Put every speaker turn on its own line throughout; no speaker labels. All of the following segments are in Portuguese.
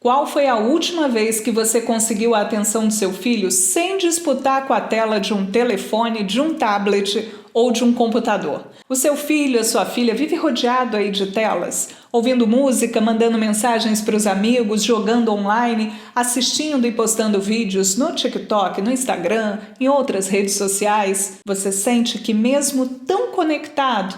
Qual foi a última vez que você conseguiu a atenção do seu filho sem disputar com a tela de um telefone, de um tablet ou de um computador? O seu filho, a sua filha vive rodeado aí de telas, ouvindo música, mandando mensagens para os amigos, jogando online, assistindo e postando vídeos no TikTok, no Instagram, em outras redes sociais. Você sente que mesmo tão conectado,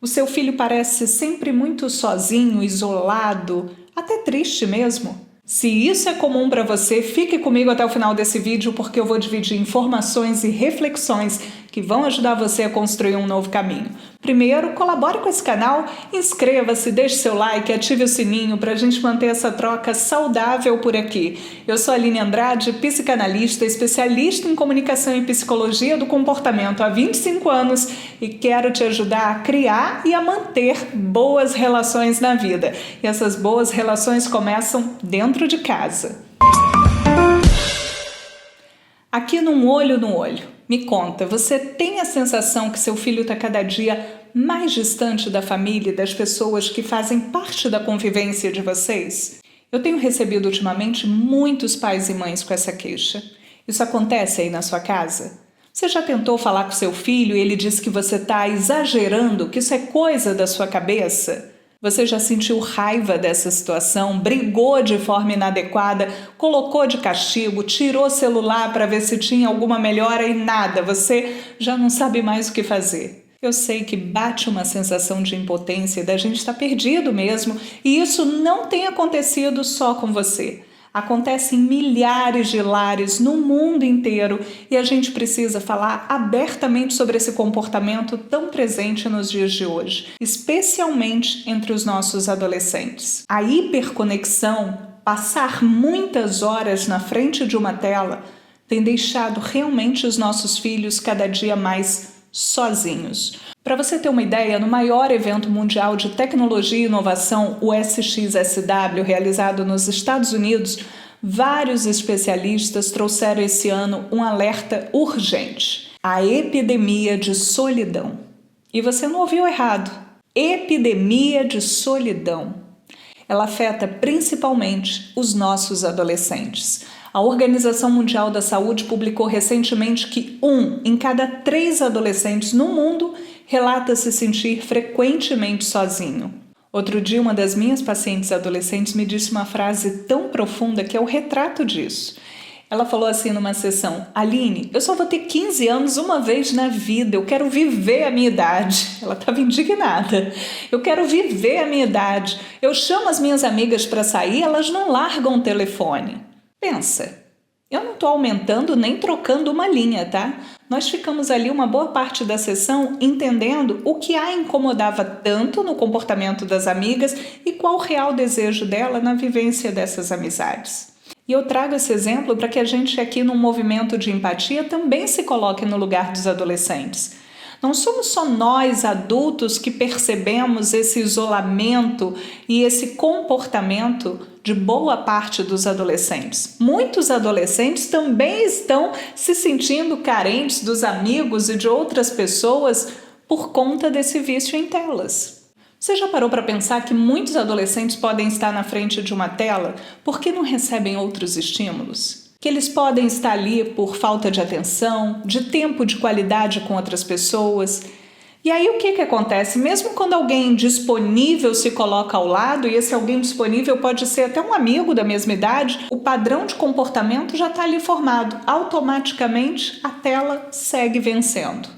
o seu filho parece sempre muito sozinho, isolado, até triste mesmo. Se isso é comum para você, fique comigo até o final desse vídeo porque eu vou dividir informações e reflexões que vão ajudar você a construir um novo caminho. Primeiro, colabore com esse canal, inscreva-se, deixe seu like, ative o sininho para a gente manter essa troca saudável por aqui. Eu sou a Aline Andrade, psicanalista, especialista em comunicação e psicologia do comportamento há 25 anos e quero te ajudar a criar e a manter boas relações na vida. E essas boas relações começam dentro de casa. Aqui num olho no olho. Me conta, você tem a sensação que seu filho está cada dia mais distante da família e das pessoas que fazem parte da convivência de vocês? Eu tenho recebido ultimamente muitos pais e mães com essa queixa. Isso acontece aí na sua casa? Você já tentou falar com seu filho e ele diz que você está exagerando, que isso é coisa da sua cabeça? Você já sentiu raiva dessa situação, brigou de forma inadequada, colocou de castigo, tirou o celular para ver se tinha alguma melhora e nada, você já não sabe mais o que fazer. Eu sei que bate uma sensação de impotência, da gente estar perdido mesmo, e isso não tem acontecido só com você. Acontece em milhares de lares no mundo inteiro e a gente precisa falar abertamente sobre esse comportamento tão presente nos dias de hoje, especialmente entre os nossos adolescentes. A hiperconexão, passar muitas horas na frente de uma tela, tem deixado realmente os nossos filhos cada dia mais sozinhos. Para você ter uma ideia, no maior evento mundial de tecnologia e inovação, o SXSW, realizado nos Estados Unidos, vários especialistas trouxeram esse ano um alerta urgente: a epidemia de solidão. E você não ouviu errado, epidemia de solidão. Ela afeta principalmente os nossos adolescentes. A Organização Mundial da Saúde publicou recentemente que 1 em cada 3 adolescentes no mundo relata se sentir frequentemente sozinho. Outro dia, uma das minhas pacientes adolescentes me disse uma frase tão profunda que é o retrato disso. Ela falou assim numa sessão: Aline, eu só vou ter 15 anos uma vez na vida, eu quero viver a minha idade. Ela estava indignada. Eu quero viver a minha idade. Eu chamo as minhas amigas para sair, elas não largam o telefone. Pensa, eu não estou aumentando nem trocando uma linha, tá? Nós ficamos ali uma boa parte da sessão entendendo o que a incomodava tanto no comportamento das amigas e qual o real desejo dela na vivência dessas amizades. E eu trago esse exemplo para que a gente aqui num movimento de empatia também se coloque no lugar dos adolescentes. Não somos só nós, adultos, que percebemos esse isolamento e esse comportamento de boa parte dos adolescentes. Muitos adolescentes também estão se sentindo carentes dos amigos e de outras pessoas por conta desse vício em telas. Você já parou para pensar que muitos adolescentes podem estar na frente de uma tela porque não recebem outros estímulos? Que eles podem estar ali por falta de atenção, de tempo de qualidade com outras pessoas. E aí o que acontece? Mesmo quando alguém disponível se coloca ao lado, e esse alguém disponível pode ser até um amigo da mesma idade, o padrão de comportamento já está ali formado. Automaticamente a tela segue vencendo.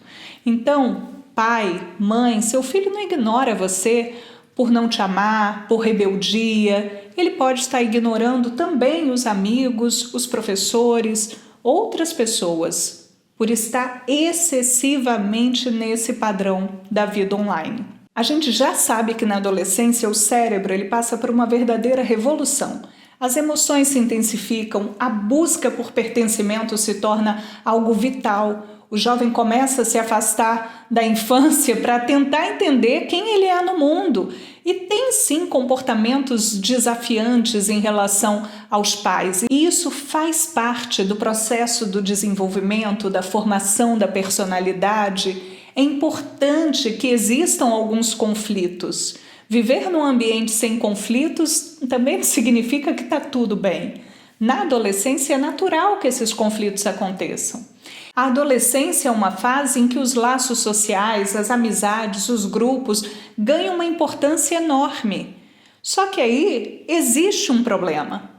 Então, pai, mãe, seu filho não ignora você por não te amar, por rebeldia. Ele pode estar ignorando também os amigos, os professores, outras pessoas, por estar excessivamente nesse padrão da vida online. A gente já sabe que na adolescência o cérebro ele passa por uma verdadeira revolução. As emoções se intensificam, a busca por pertencimento se torna algo vital. O jovem começa a se afastar da infância para tentar entender quem ele é no mundo. E tem sim comportamentos desafiantes em relação aos pais. E isso faz parte do processo do desenvolvimento, da formação da personalidade. É importante que existam alguns conflitos, Viver num ambiente sem conflitos também significa que está tudo bem. Na adolescência é natural que esses conflitos aconteçam. A adolescência é uma fase em que os laços sociais, as amizades, os grupos ganham uma importância enorme. Só que aí existe um problema.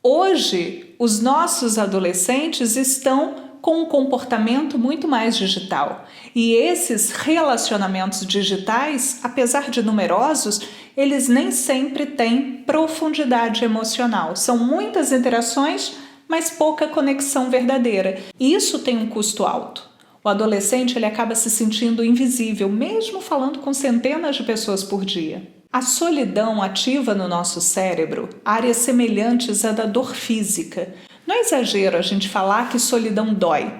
Hoje, os nossos adolescentes estão com um comportamento muito mais digital. E esses relacionamentos digitais, apesar de numerosos, eles nem sempre têm profundidade emocional. São muitas interações, mas pouca conexão verdadeira. E isso tem um custo alto. O adolescente ele acaba se sentindo invisível, mesmo falando com centenas de pessoas por dia. A solidão ativa no nosso cérebro áreas semelhantes à da dor física. Não é exagero a gente falar que solidão dói.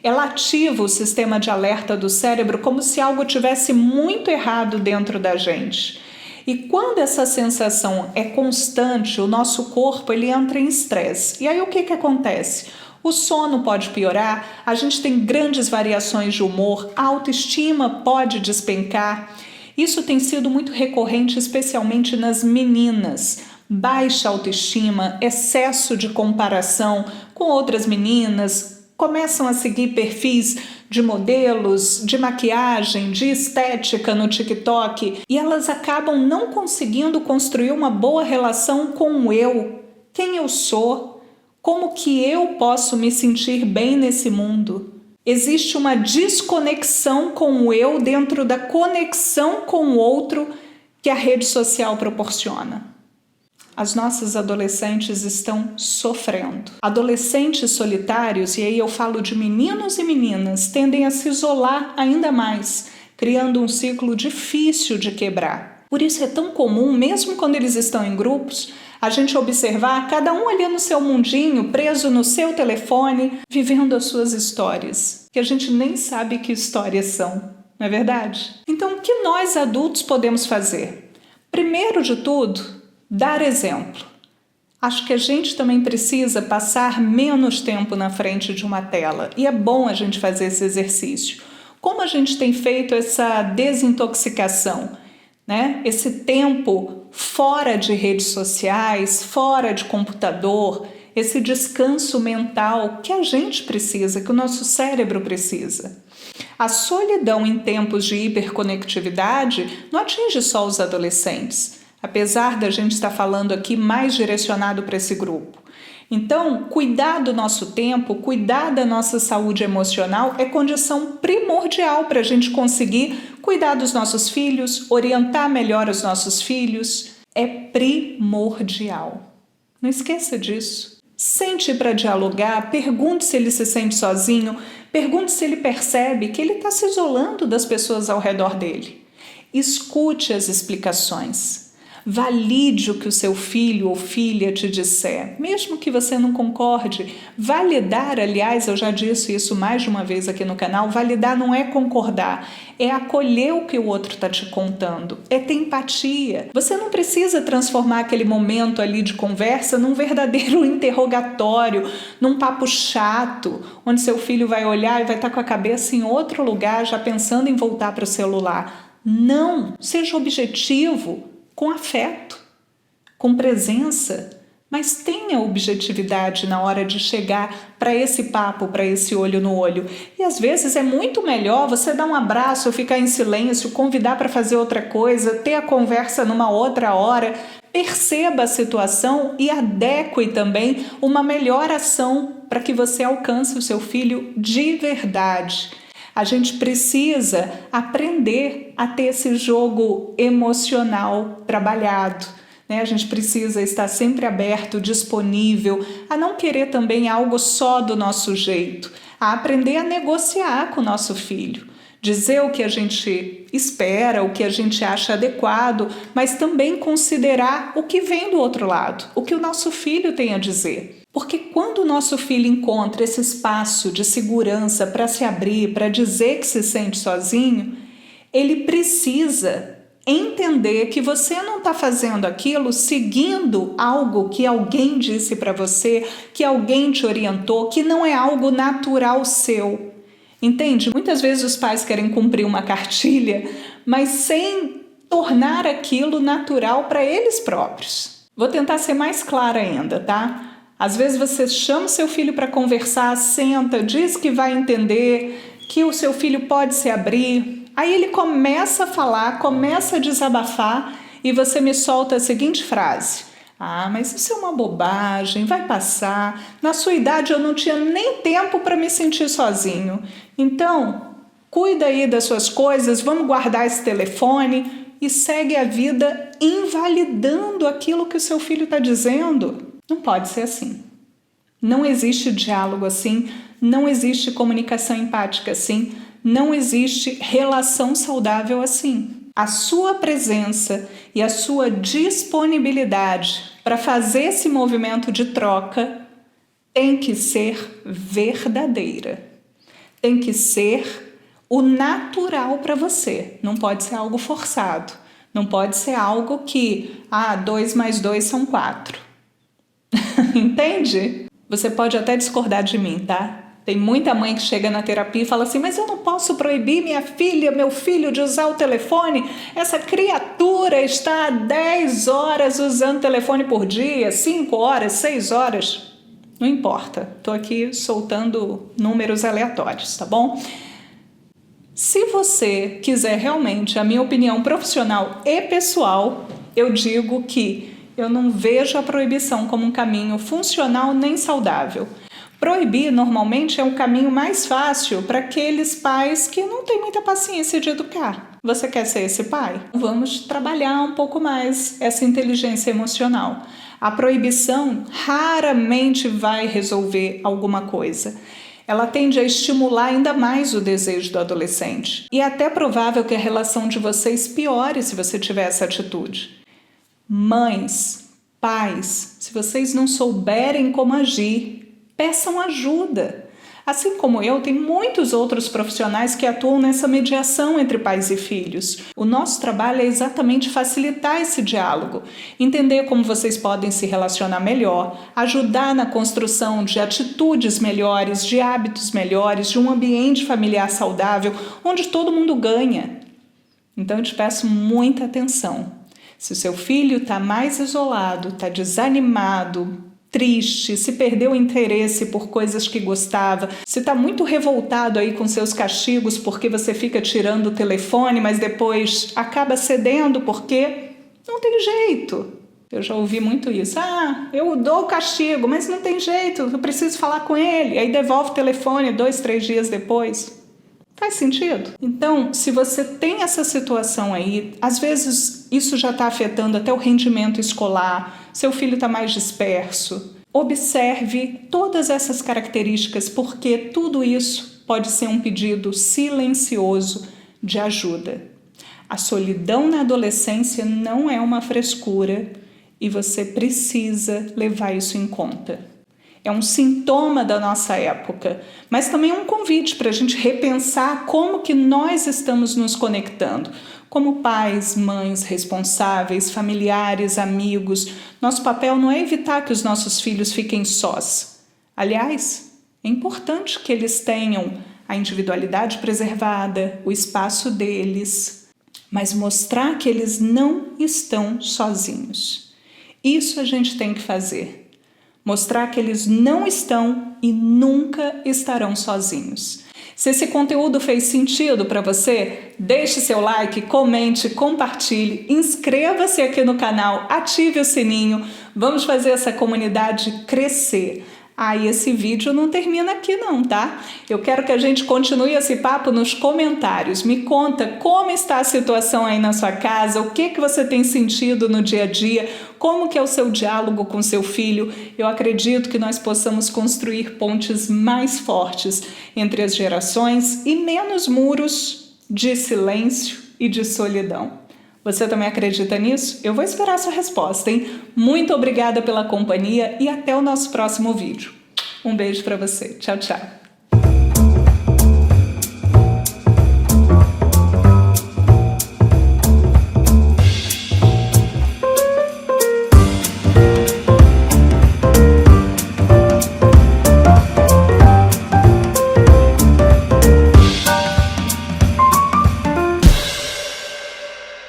Ela ativa o sistema de alerta do cérebro como se algo tivesse muito errado dentro da gente. E quando essa sensação é constante, o nosso corpo ele entra em estresse. E aí o que acontece? O sono pode piorar, a gente tem grandes variações de humor, a autoestima pode despencar. Isso tem sido muito recorrente, especialmente nas meninas. Baixa autoestima, excesso de comparação com outras meninas, começam a seguir perfis de modelos, de maquiagem, de estética no TikTok e elas acabam não conseguindo construir uma boa relação com o eu, quem eu sou, como que eu posso me sentir bem nesse mundo. Existe uma desconexão com o eu dentro da conexão com o outro que a rede social proporciona. As nossas adolescentes estão sofrendo. Adolescentes solitários, e aí eu falo de meninos e meninas, tendem a se isolar ainda mais, criando um ciclo difícil de quebrar. Por isso é tão comum, mesmo quando eles estão em grupos, a gente observar cada um ali no seu mundinho, preso no seu telefone, vivendo as suas histórias, que a gente nem sabe que histórias são, não é verdade? Então, o que nós adultos podemos fazer? Primeiro de tudo, dar exemplo. Acho que a gente também precisa passar menos tempo na frente de uma tela e é bom a gente fazer esse exercício. Como a gente tem feito essa desintoxicação, né? Esse tempo fora de redes sociais, fora de computador, esse descanso mental que a gente precisa, que o nosso cérebro precisa. A solidão em tempos de hiperconectividade não atinge só os adolescentes, apesar da gente estar falando aqui mais direcionado para esse grupo. Então, cuidar do nosso tempo, cuidar da nossa saúde emocional é condição primordial para a gente conseguir cuidar dos nossos filhos, orientar melhor os nossos filhos. É primordial. Não esqueça disso. Sente para dialogar, pergunte se ele se sente sozinho, pergunte se ele percebe que ele está se isolando das pessoas ao redor dele. Escute as explicações. Valide o que o seu filho ou filha te disser, mesmo que você não concorde. Validar, aliás, eu já disse isso mais de uma vez aqui no canal, validar não é concordar, é acolher o que o outro está te contando, é ter empatia. Você não precisa transformar aquele momento ali de conversa num verdadeiro interrogatório, num papo chato, onde seu filho vai olhar e vai estar com a cabeça em outro lugar, já pensando em voltar para o celular. Não, seja objetivo, com afeto, com presença, mas tenha objetividade na hora de chegar para esse papo, para esse olho no olho. E às vezes é muito melhor você dar um abraço, ficar em silêncio, convidar para fazer outra coisa, ter a conversa numa outra hora. Perceba a situação e adeque também uma melhor ação para que você alcance o seu filho de verdade. A gente precisa aprender a ter esse jogo emocional trabalhado, né? A gente precisa estar sempre aberto, disponível, a não querer também algo só do nosso jeito, a aprender a negociar com o nosso filho, dizer o que a gente espera, o que a gente acha adequado, mas também considerar o que vem do outro lado, o que o nosso filho tem a dizer. Porque quando o nosso filho encontra esse espaço de segurança para se abrir, para dizer que se sente sozinho, ele precisa entender que você não está fazendo aquilo seguindo algo que alguém disse para você, que alguém te orientou, que não é algo natural seu. Entende? Muitas vezes os pais querem cumprir uma cartilha, mas sem tornar aquilo natural para eles próprios. Vou tentar ser mais clara ainda, tá? Às vezes você chama seu filho para conversar, senta, diz que vai entender, que o seu filho pode se abrir. Aí ele começa a falar, começa a desabafar e você me solta a seguinte frase: ah, mas isso é uma bobagem, vai passar. Na sua idade eu não tinha nem tempo para me sentir sozinho. Então, cuida aí das suas coisas, vamos guardar esse telefone e segue a vida invalidando aquilo que o seu filho está dizendo. Não pode ser assim. Não existe diálogo assim, não existe comunicação empática assim, não existe relação saudável assim. A sua presença e a sua disponibilidade para fazer esse movimento de troca tem que ser verdadeira. Tem que ser o natural para você. Não pode ser algo forçado. Não pode ser algo que, 2 mais 2 são 4. Entende? Você pode até discordar de mim, tá? Tem muita mãe que chega na terapia e fala assim: mas eu não posso proibir minha filha, meu filho de usar o telefone. Essa criatura está 10 horas usando o telefone por dia, 5 horas, 6 horas. Não importa, estou aqui soltando números aleatórios, tá bom? Se você quiser realmente a minha opinião profissional e pessoal, eu digo que eu não vejo a proibição como um caminho funcional nem saudável. Proibir normalmente é um caminho mais fácil para aqueles pais que não têm muita paciência de educar. Você quer ser esse pai? Vamos trabalhar um pouco mais essa inteligência emocional. A proibição raramente vai resolver alguma coisa. Ela tende a estimular ainda mais o desejo do adolescente. E é até provável que a relação de vocês piore se você tiver essa atitude. Mães, pais, se vocês não souberem como agir, peçam ajuda. Assim como eu, tem muitos outros profissionais que atuam nessa mediação entre pais e filhos. O nosso trabalho é exatamente facilitar esse diálogo, entender como vocês podem se relacionar melhor, ajudar na construção de atitudes melhores, de hábitos melhores, de um ambiente familiar saudável, onde todo mundo ganha. Então eu te peço muita atenção. Se o seu filho está mais isolado, está desanimado, triste, se perdeu o interesse por coisas que gostava, se está muito revoltado aí com seus castigos porque você fica tirando o telefone, mas depois acaba cedendo porque não tem jeito. Eu já ouvi muito isso. Eu dou o castigo, mas não tem jeito, eu preciso falar com ele. Aí devolve o telefone 2, 3 dias depois. Faz sentido? Então, se você tem essa situação aí, às vezes isso já está afetando até o rendimento escolar, seu filho está mais disperso. Observe todas essas características, porque tudo isso pode ser um pedido silencioso de ajuda. A solidão na adolescência não é uma frescura e você precisa levar isso em conta. É um sintoma da nossa época, mas também é um convite para a gente repensar como que nós estamos nos conectando. Como pais, mães, responsáveis, familiares, amigos, nosso papel não é evitar que os nossos filhos fiquem sós. Aliás, é importante que eles tenham a individualidade preservada, o espaço deles, mas mostrar que eles não estão sozinhos. Isso a gente tem que fazer. Mostrar que eles não estão e nunca estarão sozinhos. Se esse conteúdo fez sentido para você, deixe seu like, comente, compartilhe, inscreva-se aqui no canal, ative o sininho, vamos fazer essa comunidade crescer. E esse vídeo não termina aqui não, tá? Eu quero que a gente continue esse papo nos comentários. Me conta como está a situação aí na sua casa, o que você tem sentido no dia a dia, como que é o seu diálogo com seu filho. Eu acredito que nós possamos construir pontes mais fortes entre as gerações e menos muros de silêncio e de solidão. Você também acredita nisso? Eu vou esperar a sua resposta, hein? Muito obrigada pela companhia e até o nosso próximo vídeo. Um beijo para você. Tchau, tchau.